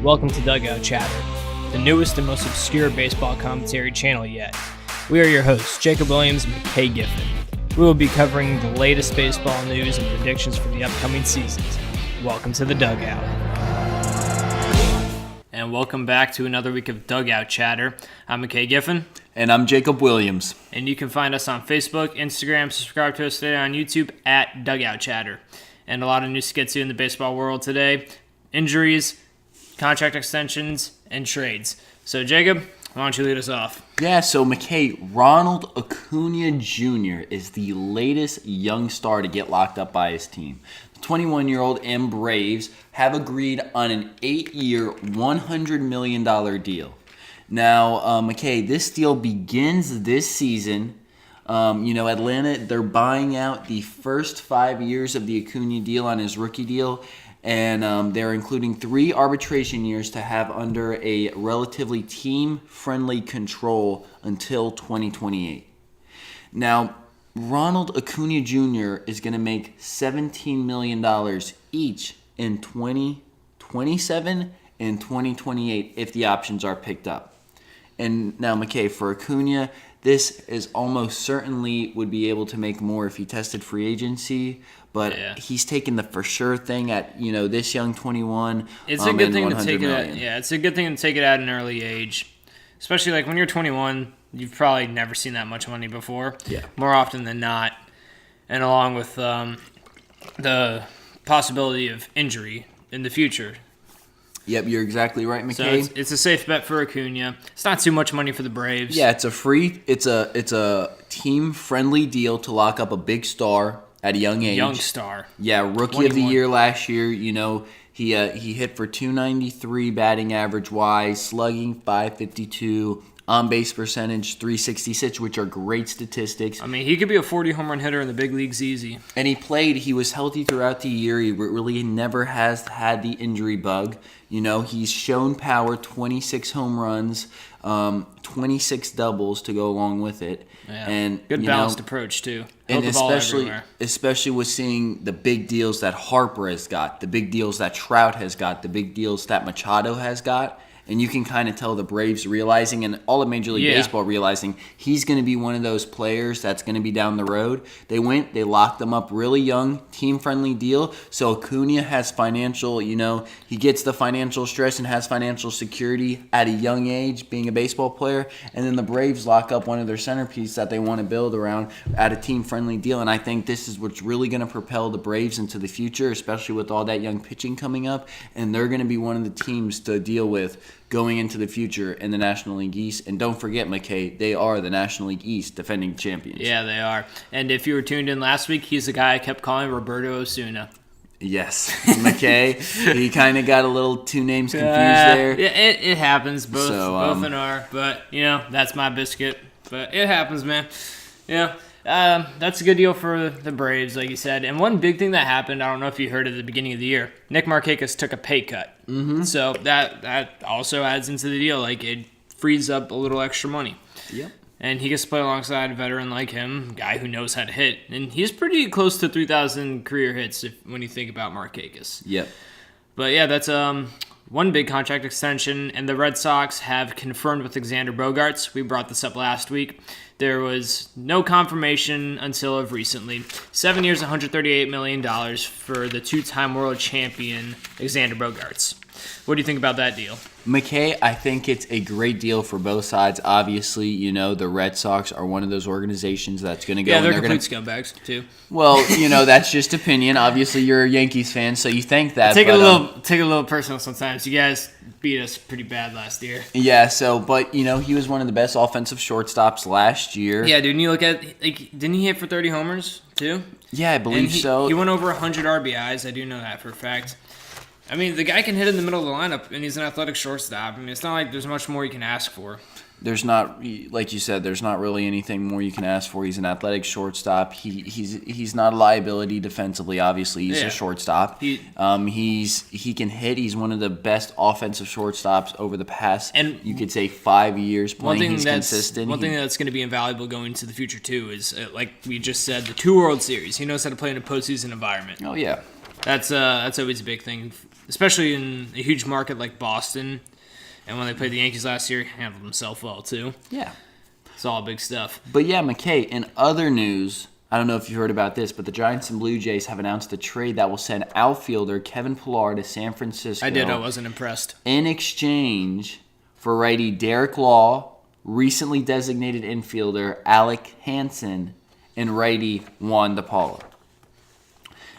Welcome to Dugout Chatter, the newest and most obscure baseball commentary channel yet. We are your hosts, Jacob Williams and McKay Giffen. We will be covering the latest baseball news and predictions for the upcoming seasons. Welcome to the Dugout. And welcome back to another week of Dugout Chatter. I'm McKay Giffen. And I'm Jacob Williams. And you can find us on Facebook, Instagram, subscribe to us today on YouTube at Dugout Chatter. And a lot of news to get to in the baseball world today. Injuries, contract extensions, and trades. So, Jacob, why don't you lead us off? Yeah, so McKay, Ronald Acuna Jr. is the latest young star to get locked up by his team. The 21-year-old and Braves have agreed on an 8-year, $100 million deal. Now, McKay, this deal begins this season. Atlanta, they're buying out the first 5 years of the Acuna deal on his rookie deal, and they're including 3 arbitration years to have under a relatively team-friendly control until 2028. Now, Ronald Acuna Jr. is going to make $17 million each in 2027 and 2028 if the options are picked up. And now, McKay, for Acuna, this is almost certainly would be able to make more if he tested free agency, but he's taking the for sure thing at this young 21. It's a good thing to take it at. Yeah, it's a good thing to take it at an early age, especially like when you're 21. You've probably never seen that much money before. Yeah, more often than not, and along with the possibility of injury in the future. Yep, you're exactly right, McKay. So it's a safe bet for Acuna. It's not too much money for the Braves. Yeah, it's a team-friendly deal to lock up a big star at a young age. Young star. Yeah, rookie 21. of the year last year. He hit for .293 batting average wise, slugging .552, on-base percentage .366, which are great statistics. I mean, he could be a 40 home run hitter in the big leagues easy. And he was healthy throughout the year. He really never has had the injury bug. He's shown power, 26 home runs, 26 doubles to go along with it. Yeah. And good balanced approach too. And especially with seeing the big deals that Harper has got, the big deals that Trout has got, the big deals that Machado has got. And you can kind of tell the Braves realizing, and all of Major League Baseball realizing, he's going to be one of those players that's going to be down the road. They locked him up really young, team-friendly deal. So Acuna has financial, he gets the financial stress and has financial security at a young age, being a baseball player. And then the Braves lock up one of their centerpieces that they want to build around at a team-friendly deal. And I think this is what's really going to propel the Braves into the future, especially with all that young pitching coming up. And they're going to be one of the teams to deal with going into the future in the National League East. And don't forget, McKay, they are the National League East defending champions. Yeah, they are. And if you were tuned in last week, he's the guy I kept calling Roberto Osuna. Yes, McKay. He kind of got a little two names confused there. Yeah, it happens. Both in are. But, that's my biscuit. But it happens, man. That's a good deal for the Braves, like you said. And one big thing that happened, I don't know if you heard at the beginning of the year, Nick Markakis took a pay cut. Mm-hmm. So that also adds into the deal. Like, it frees up a little extra money. Yep. And he gets to play alongside a veteran like him, a guy who knows how to hit. And he's pretty close to 3,000 career hits when you think about Markakis. Yep. But, yeah, that's one big contract extension. And the Red Sox have confirmed with Xander Bogaerts. We brought this up last week. There was no confirmation until of recently. 7 years, $138 million for the two-time world champion, Xander Bogaerts. What do you think about that deal? McKay, I think it's a great deal for both sides. Obviously, the Red Sox are one of those organizations that's going to go. Yeah, they're complete scumbags, too. Well, that's just opinion. Obviously, you're a Yankees fan, so you think that. Take it a little personal sometimes. You guys beat us pretty bad last year. Yeah, but he was one of the best offensive shortstops last year. Yeah, dude, and you look at, didn't he hit for 30 homers, too? Yeah, I believe so. He went over 100 RBIs. I do know that for a fact. I mean, the guy can hit in the middle of the lineup, and he's an athletic shortstop. I mean, it's not like there's much more you can ask for. There's not, like you said, there's not really anything more you can ask for. He's an athletic shortstop. He's not a liability defensively. Obviously, he's a shortstop. He can hit. He's one of the best offensive shortstops over the past, and you could say 5 years playing. He's consistent. One thing that's going to be invaluable going into the future too is, like we just said, the 2 World Series. He knows how to play in a postseason environment. Oh yeah. That's always a big thing especially in a huge market like Boston. And when they played the Yankees last year, handled himself well, too. Yeah. It's all big stuff. But yeah, McKay, in other news, I don't know if you heard about this, but the Giants and Blue Jays have announced a trade that will send outfielder Kevin Pillar to San Francisco. I did. I wasn't impressed. In exchange for righty Derek Law, recently designated infielder Alec Hansen, and righty Juan DePaula.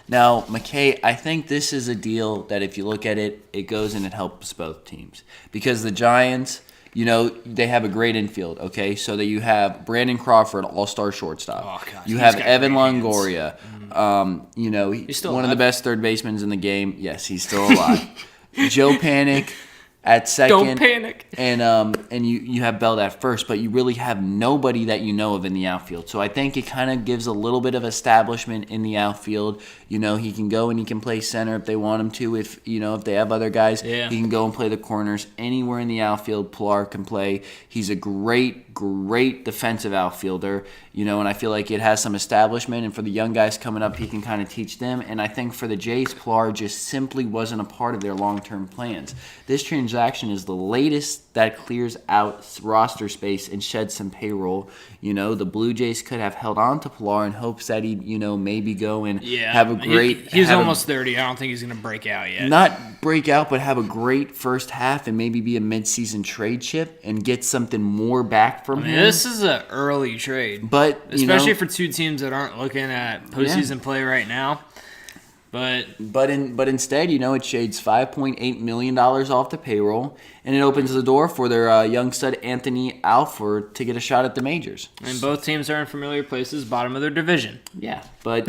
Now, McKay, I think this is a deal that if you look at it, it goes and it helps both teams. Because the Giants, they have a great infield, okay? So that you have Brandon Crawford, all-star shortstop. Oh, gosh, you have Evan Longoria. He's still one alive. of the best third basemen in the game. Yes, he's still alive. Joe Panic at second. Don't panic. And you have Belt at first, but you really have nobody that you know of in the outfield. So I think it kind of gives a little bit of establishment in the outfield. He can go and he can play center if they want him to. If they have other guys, yeah. He can go and play the corners. Anywhere in the outfield, Pillar can play. He's a great defensive outfielder. And I feel like it has some establishment. And for the young guys coming up, he can kind of teach them. And I think for the Jays, Pillar just simply wasn't a part of their long-term plans. This transaction is the latest that clears out roster space and sheds some payroll. The Blue Jays could have held on to Pillar in hopes that he'd, maybe go and have a great... He's almost 30. I don't think he's going to break out yet. Not break out, but have a great first half and maybe be a mid-season trade chip and get something more back from him. This is an early trade. But, especially for two teams that aren't looking at postseason play right now. But instead, it shades $5.8 million off the payroll, and it opens the door for their young stud Anthony Alford to get a shot at the majors. And both teams are in familiar places, bottom of their division. Yeah, but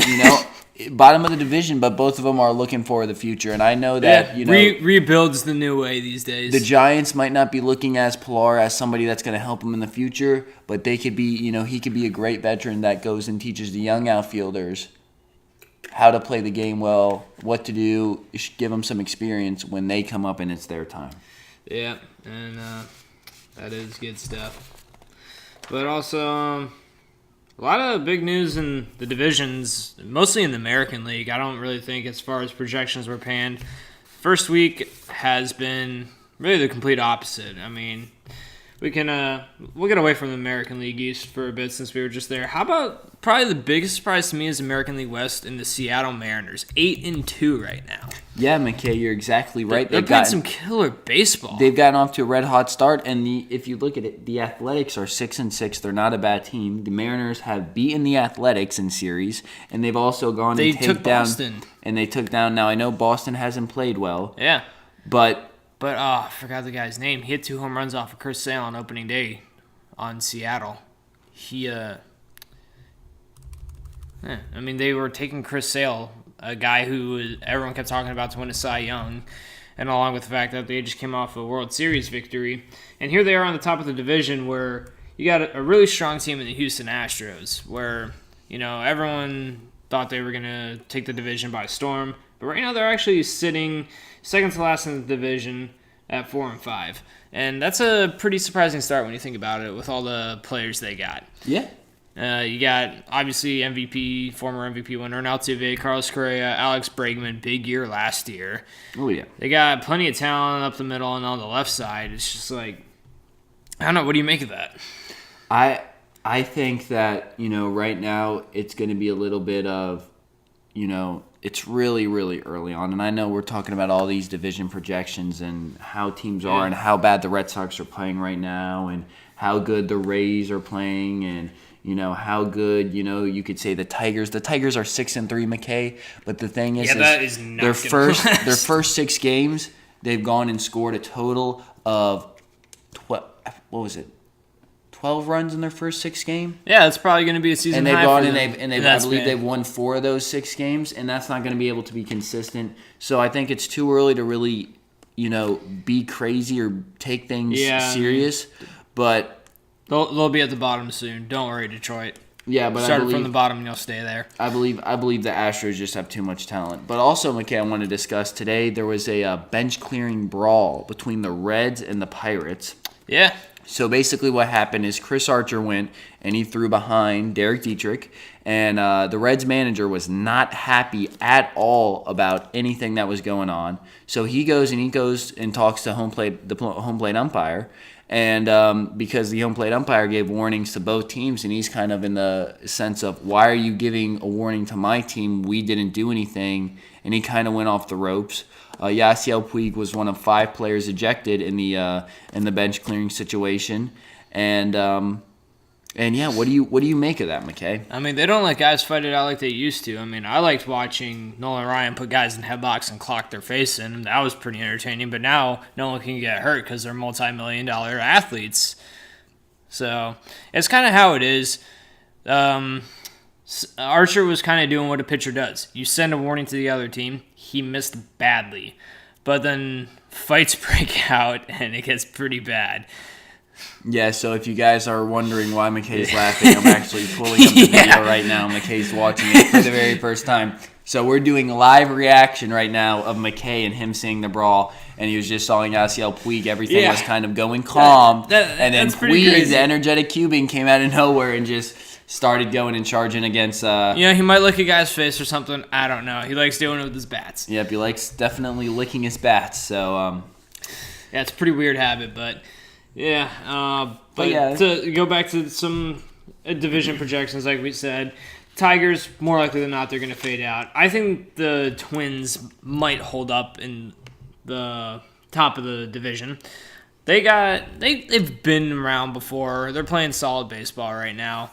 bottom of the division, but both of them are looking for the future. And I know that rebuild's the new way these days. The Giants might not be looking as Pillar as somebody that's going to help them in the future, but they could be, he could be a great veteran that goes and teaches the young outfielders how to play the game well, what to do, give them some experience when they come up and it's their time. Yeah, and that is good stuff. But also, a lot of big news in the divisions, mostly in the American League. I don't really think as far as projections were panned. First week has been really the complete opposite. I mean, we'll get away from the American League East for a bit since we were just there. How about probably the biggest surprise to me is American League West and the Seattle Mariners, 8-2 right now. Yeah, McKay, you're exactly right. They're playing some killer baseball. They've gotten off to a red hot start, and if you look at it, the Athletics are 6-6. They're not a bad team. The Mariners have beaten the Athletics in series, and they've also gone and taken down Boston. And they took down. Now I know Boston hasn't played well. Yeah, but I forgot the guy's name. He hit 2 home runs off of Chris Sale on opening day on Seattle. They were taking Chris Sale, a guy who everyone kept talking about to win a Cy Young, and along with the fact that they just came off a World Series victory. And here they are on the top of the division where you got a really strong team in the Houston Astros, where, everyone thought they were going to take the division by storm. But right now they're actually sitting second to last in the division at 4-5. And that's a pretty surprising start when you think about it with all the players they got. Yeah. You got, obviously, former MVP winner, Altuve, Carlos Correa, Alex Bregman, big year last year. Oh, yeah. They got plenty of talent up the middle and on the left side. It's just like, I don't know, what do you make of that? I think that, right now it's going to be a little bit of, it's really, really early on. And I know we're talking about all these division projections and how teams are and how bad the Red Sox are playing right now and how good the Rays are playing and, how good, you could say the Tigers. The Tigers are 6-3, McKay. But the thing is, that is not their first 6 games, they've gone and scored a total of 12 runs in their first 6 games. Yeah, it's probably going to be a season high. I believe they've won 4 of those 6 games, and that's not going to be able to be consistent. So I think it's too early to really, be crazy or take things serious. But they'll be at the bottom soon. Don't worry, Detroit. Yeah, but start from the bottom and you'll stay there. I believe the Astros just have too much talent. But also, McKay, I want to discuss today there was a bench clearing brawl between the Reds and the Pirates. Yeah. So basically what happened is Chris Archer went and he threw behind Derek Dietrich, and the Reds manager was not happy at all about anything that was going on. So he goes and talks to the home plate umpire, and because the home plate umpire gave warnings to both teams, and he's kind of in the sense of, why are you giving a warning to my team? We didn't do anything, and he kind of went off the ropes. Yasiel Puig was one of 5 players ejected in the bench clearing situation, and yeah, what do you make of that, McKay? I mean, they don't let guys fight it out like they used to. I mean, I liked watching Nolan Ryan put guys in headlocks and clock their face in, and that was pretty entertaining. But now no one can get hurt because they're multi-million-dollar athletes. So it's kind of how it is. Archer was kind of doing what a pitcher does. You send a warning to the other team. He missed badly. But then fights break out, and it gets pretty bad. Yeah, so if you guys are wondering why McKay's laughing, I'm actually pulling up the video right now. McKay's watching it for the very first time. So we're doing live reaction right now of McKay and him seeing the brawl, and he was just saying Yasiel Puig. Everything was kind of going calm. And then Puig, the energetic Cuban, came out of nowhere and just started going and charging against... he might lick a guy's face or something. I don't know. He likes doing it with his bats. Yep, he likes definitely licking his bats. So, yeah, it's a pretty weird habit, but... Yeah, to go back to some division projections, like we said, Tigers, more likely than not, they're going to fade out. I think the Twins might hold up in the top of the division. They've been around before. They're playing solid baseball right now.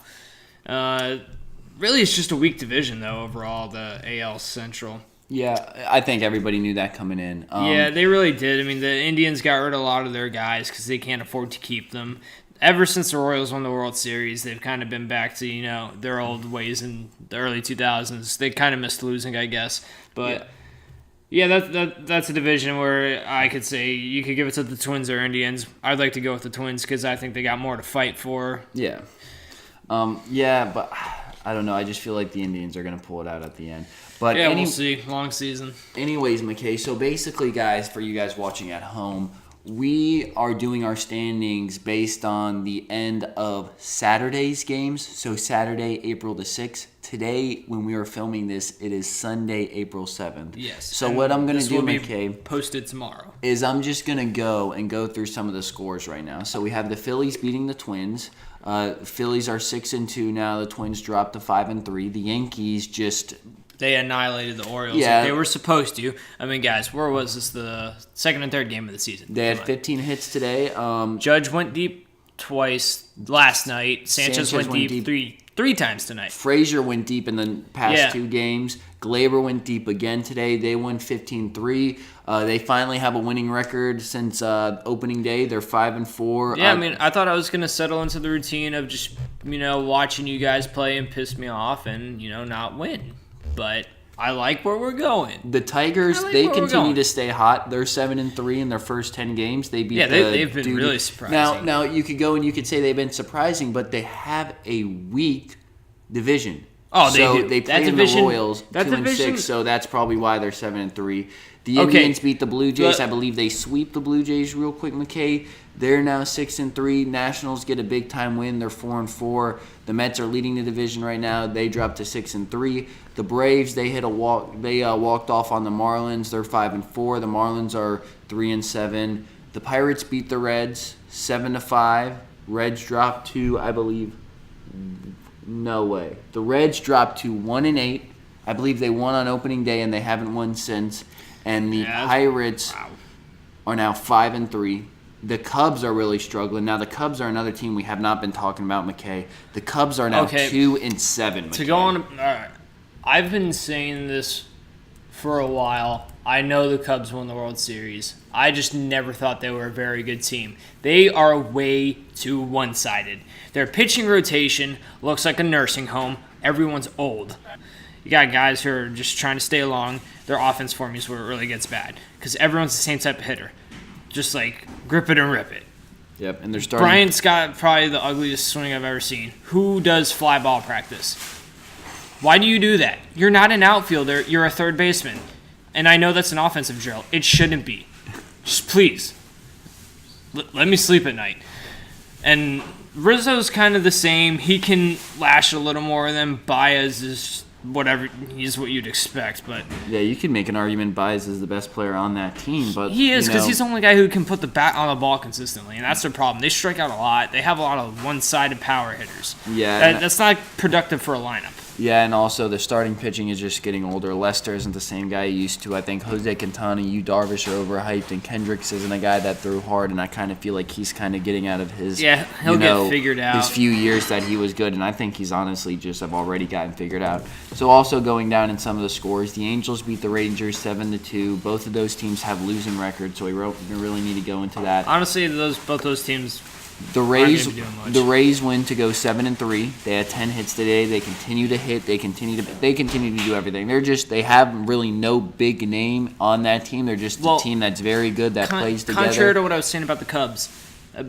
Really, it's just a weak division, though, overall, the AL Central. Yeah, I think everybody knew that coming in. Yeah, they really did. I mean, the Indians got rid of a lot of their guys because they can't afford to keep them. Ever since the Royals won the World Series, they've kind of been back to, their old ways in the early 2000s. They kind of missed losing, I guess. But, yeah, that's a division where I could say you could give it to the Twins or Indians. I'd like to go with the Twins because I think they got more to fight for. Yeah. But I don't know. I just feel like the Indians are going to pull it out at the end. But yeah, we'll see. Long season. Anyways, McKay, so basically, guys, for you guys watching at home, we are doing our standings based on the end of Saturday's games. So Saturday, April the 6th. Today, when we are filming this, it is Sunday, April 7th. Yes. So what I'm going to do, McKay, posted tomorrow, is I'm just going to go through some of the scores right now. So we have the Phillies beating the Twins. Phillies are 6-2 now. The Twins dropped to 5-3. The Yankees just... They annihilated the Orioles. Yeah. Like they were supposed to. I mean, guys, where was this? The second and third game of the season. They had 15 hits today. Judge went deep twice last night. Sanchez went deep three times tonight. Frazier went deep in the past 2 games. Glaber went deep again today. They won 15-3. They finally have a winning record since opening day. They're 5-4. Yeah, I mean, I thought I was going to settle into the routine of just, watching you guys play and piss me off and, not win. But I like where we're going. The Tigers, they continue to stay hot. They're 7-3 in their first 10 games. They beat they've been really surprising. Now you could go and you could say they've been surprising, but they have a weak division. Oh, they do. They play the Royals 2-6, so that's probably why they're 7-3. The Indians beat the Blue Jays. I believe they sweep the Blue Jays real quick, McKay. They're now 6-3. Nationals get a big time win. They're 4-4. The Mets are leading the division right now. They dropped to 6-3. The Braves, they hit a walk. They walked off on the Marlins. They're 5-4. The Marlins are 3-7. The Pirates beat the Reds 7-5. Reds dropped to, I believe, no way. The Reds dropped to 1-8. I believe they won on opening day and they haven't won since. And the Pirates are now 5-3. The Cubs are really struggling. Now, the Cubs are another team we have not been talking about, McKay. The Cubs are now 2-7, McKay. To go on, all right. I've been saying this for a while. I know the Cubs won the World Series. I just never thought they were a very good team. They are way too one-sided. Their pitching rotation looks like a nursing home. Everyone's old. You got guys who are just trying to stay along. Their offense for me is where it really gets bad because everyone's the same type of hitter. Just like grip it and rip it. Yep, and they're starting. Bryant Scott, probably the ugliest swing I've ever seen. Who does fly ball practice? Why do you do that? You're not an outfielder. You're a third baseman. And I know that's an offensive drill. It shouldn't be. Just please, let me sleep at night. And Rizzo's kind of the same. He can lash a little more than Baez is. Whatever, he's what you'd expect, but yeah, you can make an argument Baez is the best player on that team, but he is because he's the only guy who can put the bat on the ball consistently, and that's their problem. They strike out a lot. They have a lot of one-sided power hitters. Yeah, that's not productive for a lineup. Yeah, and also the starting pitching is just getting older. Lester isn't the same guy he used to. I think Jose Quintana, Yu Darvish are overhyped, and Kendricks isn't a guy that threw hard, and I kind of feel like he's kind of getting out of his he'll get figured out. His few years that he was good, and I think he's honestly just have already gotten figured out. So also going down in some of the scores, the Angels beat the Rangers 7-2. Both of those teams have losing records, so we really need to go into that. Honestly, both those teams. The Rays win to go 7-3. They had 10 hits today. They continue to hit. They continue to do everything. They have really no big name on that team. They're just a team that's very good that plays together. Contrary to what I was saying about the Cubs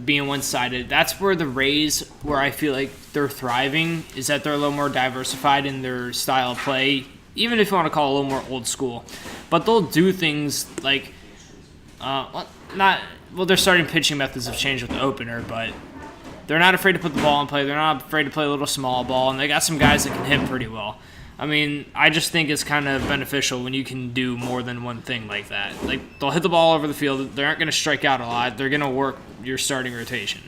being one-sided, that's where the Rays, where I feel like they're thriving, is that they're a little more diversified in their style of play. Even if you want to call it a little more old school, but they'll do things like their starting pitching methods have changed with the opener, but they're not afraid to put the ball in play. They're not afraid to play a little small ball, and they got some guys that can hit pretty well. I mean, I just think it's kind of beneficial when you can do more than one thing like that. Like, they'll hit the ball over the field. They aren't going to strike out a lot. They're going to work your starting rotation.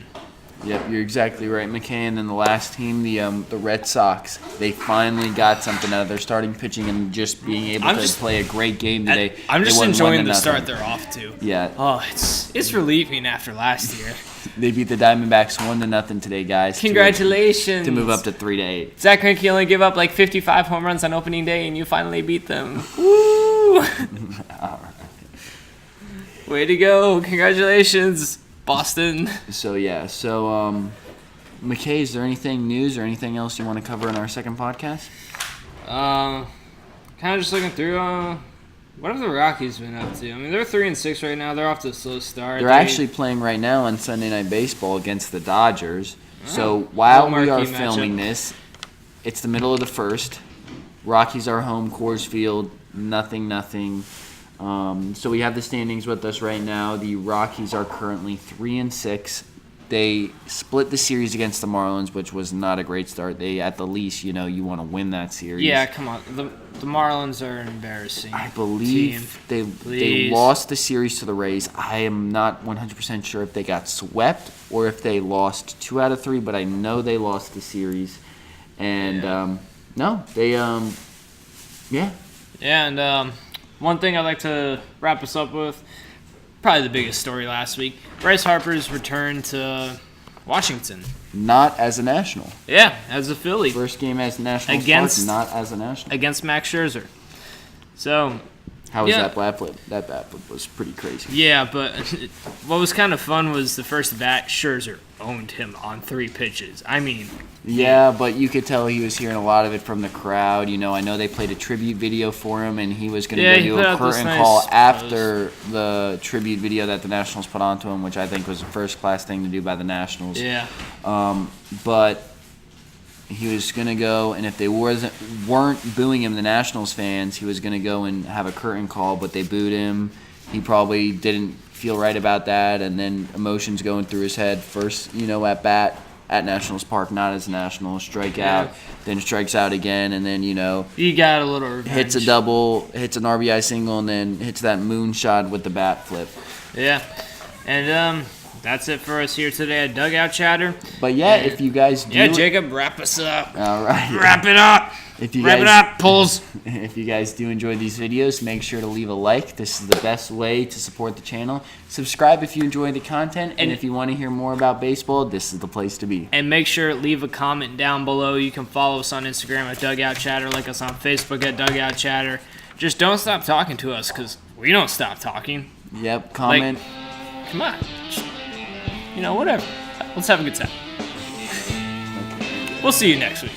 Yep, you're exactly right, McKay. And then the last team, the Red Sox, they finally got something out of their starting pitching and just being able to play a great game today. I'm just enjoying the start they're off to. Yeah. Oh, it's relieving after last year. They beat the Diamondbacks 1-0 today, guys. Congratulations. To move up to 3-8. Zach Greinke only gave up like 55 home runs on opening day, and you finally beat them. Woo! All right. Way to go. Congratulations, Boston. So McKay, is there anything news or anything else you want to cover in our second podcast? Kind of just looking through. What have the Rockies been up to? I mean, they're 3-6 right now. They're off to a slow start. They're actually playing right now on Sunday Night Baseball against the Dodgers. So while we are filming this, it's the middle of the first. Rockies are home, Coors Field, 0-0. So we have the standings with us right now. The Rockies are currently 3-6. They split the series against the Marlins, which was not a great start. They, at the least, you want to win that series. Yeah, come on. The Marlins are embarrassing. I believe they lost the series to the Rays. I am not 100% sure if they got swept or if they lost 2 out of 3, but I know they lost the series. And, Yeah, and one thing I'd like to wrap us up with, probably the biggest story last week, Bryce Harper's return to Washington. Not as a National. Yeah, as a Philly. First game as National start, not as a National. Against Max Scherzer. So, how was that bat flip? That bat flip was pretty crazy. Yeah, but what was kind of fun was the first bat, Scherzer owned him on 3 pitches. I mean... Yeah, but you could tell he was hearing a lot of it from the crowd. I know they played a tribute video for him, and he was going to do a curtain call after the tribute video that the Nationals put onto him, which I think was a first-class thing to do by the Nationals. Yeah. But he was going to go, and if they weren't booing him, the Nationals fans, he was going to go and have a curtain call, but they booed him. He probably didn't feel right about that, and then emotions going through his head. First, at bat at Nationals Park, not as a National, strikeout, then strikes out again, and then, he got a little revenge. Hits a double, hits an RBI single, and then hits that moonshot with the bat flip. Yeah, and that's it for us here today at Dugout Chatter. But if you guys do... Yeah, Jacob, wrap us up. All right. Wrap it up. Wrap it up, Pulls. If you guys do enjoy these videos, make sure to leave a like. This is the best way to support the channel. Subscribe if you enjoy the content, and if you want to hear more about baseball, this is the place to be. And make sure to leave a comment down below. You can follow us on Instagram at Dugout Chatter, like us on Facebook at Dugout Chatter. Just don't stop talking to us, because we don't stop talking. Yep, comment. Come on. Whatever. Let's have a good time. We'll see you next week.